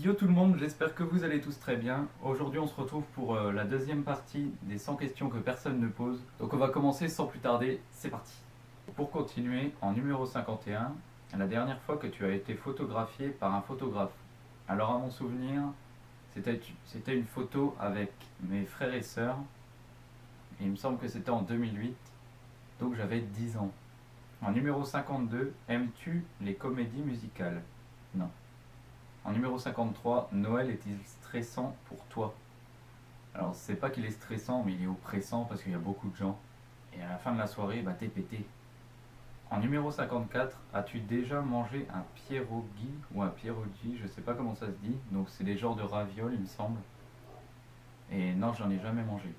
Yo tout le monde, j'espère que vous allez tous très bien. Aujourd'hui on se retrouve pour la deuxième partie des 100 questions que personne ne pose. Donc on va commencer sans plus tarder, c'est parti. Pour continuer, en numéro 51, la dernière fois que tu as été photographié par un photographe. Alors à mon souvenir, c'était une photo avec mes frères et sœurs. Et il me semble que c'était en 2008, donc j'avais 10 ans. En numéro 52, aimes-tu les comédies musicales? Non. En numéro 53, Noël est-il stressant pour toi? Alors, c'est pas qu'il est stressant, mais il est oppressant parce qu'il y a beaucoup de gens. Et à la fin de la soirée, bah t'es pété. En numéro 54, as-tu déjà mangé un pierogi ou un pierogi? Je sais pas comment ça se dit. Donc, c'est des genres de ravioles, il me semble. Et non, j'en ai jamais mangé.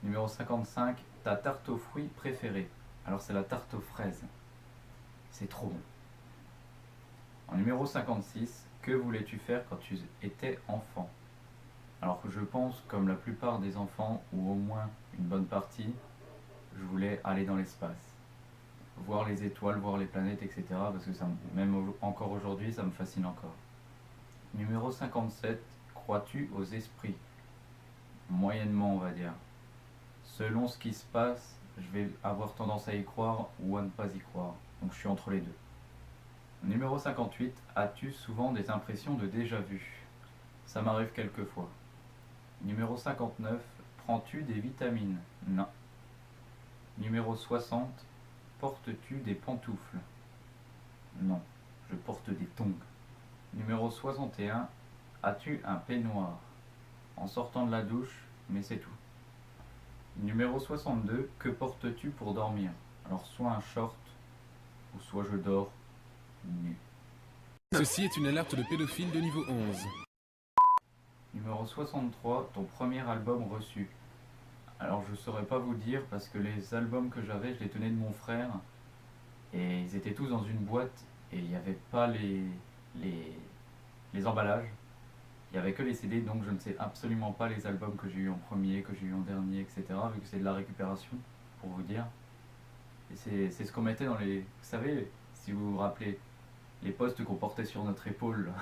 Numéro 55, ta tarte aux fruits préférée? Alors, c'est la tarte aux fraises. C'est trop bon. En numéro 56, que voulais-tu faire quand tu étais enfant? Alors que je pense, comme la plupart des enfants, ou au moins une bonne partie, je voulais aller dans l'espace. Voir les étoiles, voir les planètes, etc. Parce que ça, même encore aujourd'hui, ça me fascine encore. Numéro 57, crois-tu aux esprits? Moyennement, on va dire. Selon ce qui se passe, je vais avoir tendance à y croire ou à ne pas y croire. Donc je suis entre les deux. Numéro 58, as-tu souvent des impressions de déjà-vu? Ça m'arrive quelquefois. Numéro 59, prends-tu des vitamines? Non. Numéro 60, portes-tu des pantoufles? Non, je porte des tongs. Numéro 61, as-tu un peignoir? En sortant de la douche, mais c'est tout. Numéro 62, que portes-tu pour dormir? Alors soit un short, ou soit je dors nu. Ceci est une alerte de pédophile de niveau 11. Numéro 63, ton premier album reçu. Alors je saurais pas vous dire parce que les albums que j'avais, je les tenais de mon frère et ils étaient tous dans une boîte et il n'y avait pas les, les emballages. Il n'y avait que les CD, donc je ne sais absolument pas les albums que j'ai eu en premier, que j'ai eu en dernier, etc. Vu que c'est de la récupération, pour vous dire. Et c'est ce qu'on mettait dans les... Vous savez, si vous vous rappelez, les postes qu'on portait sur notre épaule.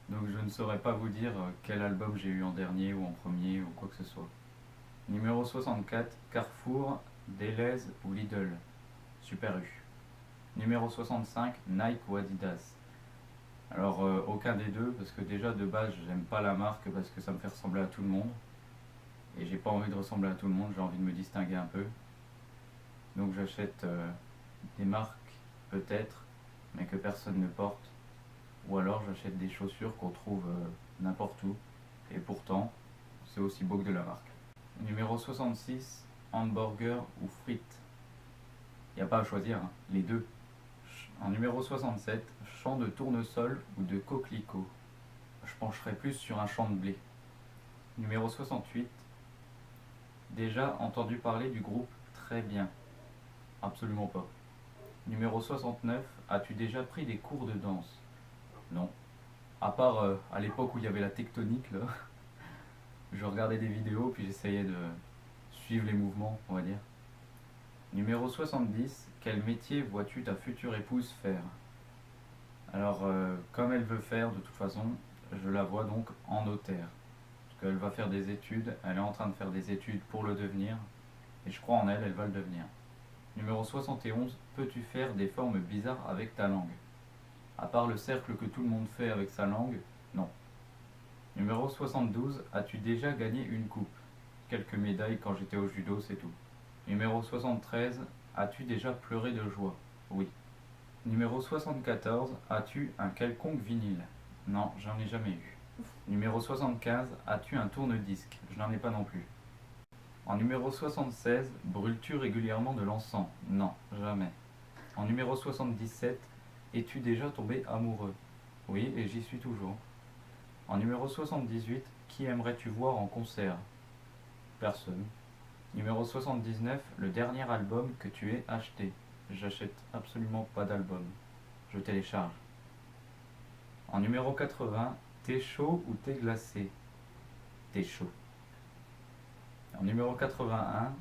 Donc je ne saurais pas vous dire quel album j'ai eu en dernier ou en premier ou quoi que ce soit. Numéro 64, Carrefour, Deleuze ou Lidl? Super U. Numéro 65, Nike ou Adidas? Alors aucun des deux parce que déjà de base j'aime pas la marque parce que ça me fait ressembler à tout le monde. Et j'ai pas envie de ressembler à tout le monde, j'ai envie de me distinguer un peu. Donc j'achète des marques peut-être, mais que personne ne porte. Ou alors j'achète des chaussures qu'on trouve n'importe où. Et pourtant, c'est aussi beau que de la marque. Numéro 66, hamburger ou frites? Il n'y a pas à choisir, hein, les deux. En numéro 67, champ de tournesol ou de coquelicot? Je pencherai plus sur un champ de blé. Numéro 68, déjà entendu parler du groupe Très Bien? Absolument pas. Numéro 69, as-tu déjà pris des cours de danse? Non. À part à l'époque où il y avait la tectonique, là, je regardais des vidéos puis j'essayais de suivre les mouvements, on va dire. Numéro 70, quel métier vois-tu ta future épouse faire? Alors, comme elle veut faire, de toute façon, je la vois donc en notaire. Parce qu'elle va faire des études, elle est en train de faire des études pour le devenir, et je crois en elle, elle va le devenir. Numéro 71, peux-tu faire des formes bizarres avec ta langue? À part le cercle que tout le monde fait avec sa langue, non. Numéro 72, as-tu déjà gagné une coupe? Quelques médailles quand j'étais au judo, c'est tout. Numéro 73, as-tu déjà pleuré de joie? Oui. Numéro 74, as-tu un quelconque vinyle? Non, j'en ai jamais eu. Numéro 75, as-tu un tourne-disque? Je n'en ai pas non plus. En numéro 76, brûles-tu régulièrement de l'encens? Non, jamais. En numéro 77, es-tu déjà tombé amoureux? Oui, et j'y suis toujours. En numéro 78, qui aimerais-tu voir en concert? Personne. Numéro 79, le dernier album que tu aies acheté? J'achète absolument pas d'album. Je télécharge. En numéro 80, thé chaud ou thé glacé? Thé chaud. En numéro 81,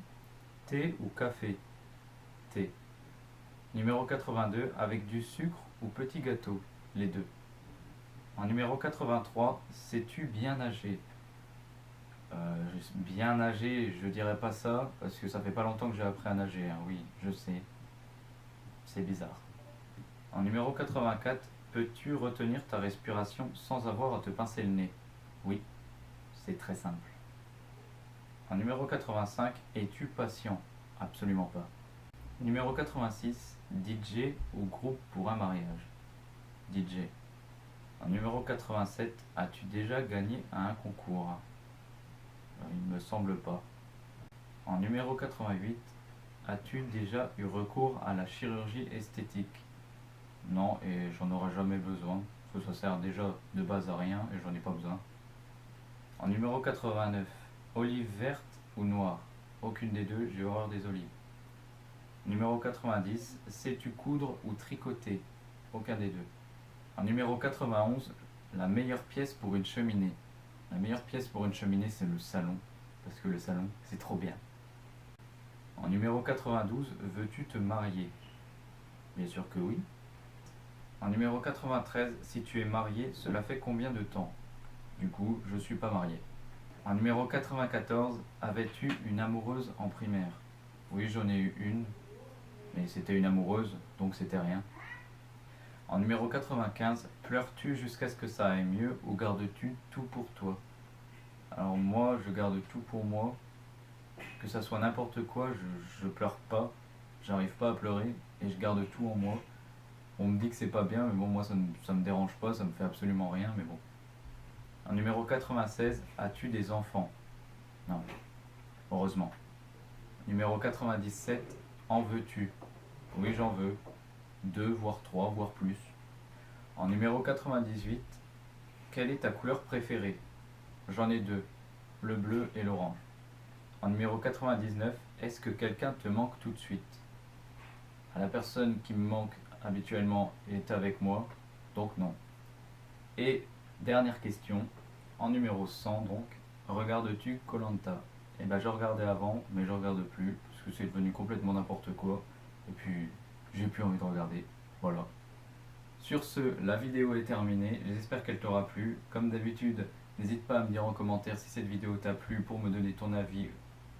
thé ou café? Thé. Numéro 82, avec du sucre ou petit gâteau? Les deux. En numéro 83, sais-tu bien nager? Bien nager, je dirais pas ça, parce que ça fait pas longtemps que j'ai appris à nager, hein. Oui, je sais, c'est bizarre. En numéro 84, peux-tu retenir ta respiration sans avoir à te pincer le nez? Oui, c'est très simple. En numéro 85, es-tu patient? Absolument pas. Numéro 86, DJ ou groupe pour un mariage? DJ. En numéro 87, as-tu déjà gagné à un concours? Il me semble pas. En numéro 88, as-tu déjà eu recours à la chirurgie esthétique? Non, et j'en aurai jamais besoin, parce que ça sert déjà de base à rien et j'en ai pas besoin. En numéro 89, olive verte ou noire? Aucune des deux, j'ai horreur des olives. Numéro 90, sais-tu coudre ou tricoter? Aucun des deux. En numéro 91, la meilleure pièce pour une cheminée. La meilleure pièce pour une cheminée, c'est le salon, parce que le salon, c'est trop bien. En numéro 92, veux-tu te marier? Bien sûr que oui. En numéro 93, si tu es marié, cela fait combien de temps? Du coup, je suis pas marié. En numéro 94, avais-tu une amoureuse en primaire? Oui, j'en ai eu une, mais c'était une amoureuse, donc c'était rien. En numéro 95, pleures-tu jusqu'à ce que ça aille mieux ou gardes-tu tout pour toi? Alors moi, je garde tout pour moi. Que ça soit n'importe quoi, je pleure pas. J'arrive pas à pleurer et je garde tout en moi. On me dit que c'est pas bien, mais bon, moi ça me dérange pas, ça me fait absolument rien, mais bon. En numéro 96, as-tu des enfants? Non, heureusement. Numéro 97, en veux-tu? Oui, j'en veux. 2, voire 3, voire plus. En numéro 98, quelle est ta couleur préférée? J'en ai deux, le bleu et l'orange. En numéro 99, est-ce que quelqu'un te manque tout de suite? La personne qui me manque habituellement est avec moi, donc non. Et dernière question, en numéro 100 donc, regardes-tu koh? Eh ben je regardais avant, mais je regarde plus, parce que c'est devenu complètement n'importe quoi, et puis j'ai plus envie de regarder, voilà. Sur ce, la vidéo est terminée, j'espère qu'elle t'aura plu. Comme d'habitude, n'hésite pas à me dire en commentaire si cette vidéo t'a plu pour me donner ton avis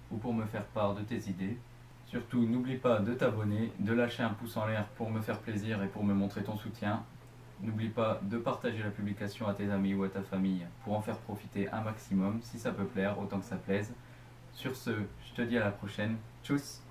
ou pour me faire part de tes idées. Surtout, n'oublie pas de t'abonner, de lâcher un pouce en l'air pour me faire plaisir et pour me montrer ton soutien. N'oublie pas de partager la publication à tes amis ou à ta famille pour en faire profiter un maximum, si ça peut plaire, autant que ça plaise. Sur ce, je te dis à la prochaine. Tchuss!